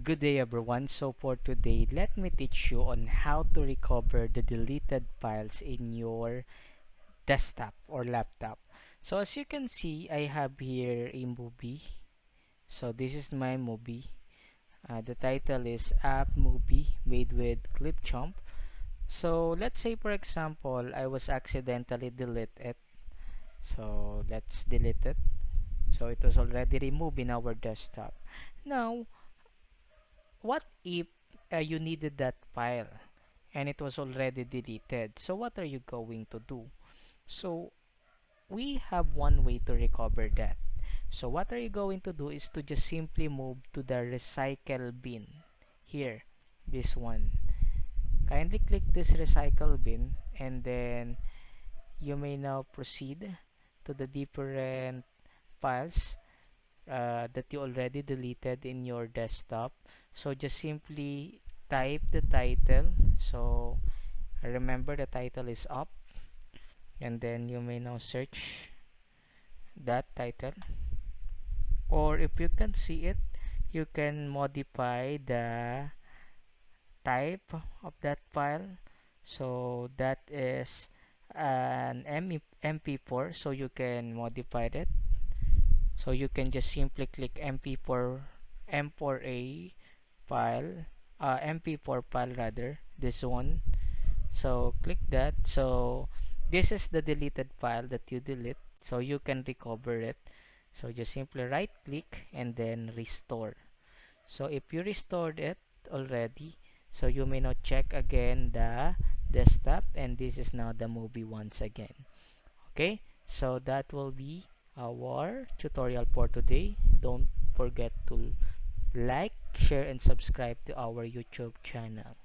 Good day everyone. So for today, let me teach you on how to recover the deleted files in your desktop or laptop. So as you can see, I have here a movie. So this is my movie. The title is App Movie made with Clipchamp. So let's say for example, I was accidentally delete it. So let's delete it. So it was already removed in our desktop. Now, what if you needed that file and it was already deleted? So what are you going to do? So we have one way to recover that. So what are you going to do is to just simply move to the recycle bin. Here, this one. Kindly click this recycle bin, and then you may now proceed to the different files that you already deleted in your desktop. So just simply type the title. So remember, the title is up, and then you may now search that title, or if you can see it, you can modify the type of that file. So that is an MP4, so you can modify it. So you can just simply click MP4 M4A file, MP4 file rather, this one. So click that. So this is the deleted file that you delete, so you can recover it. So just simply right click and then restore. So if you restored it already, so you may now check again the desktop, and this is now the movie once again. Okay, so that will be our tutorial for today. Don't forget to like, share, and subscribe to our YouTube channel.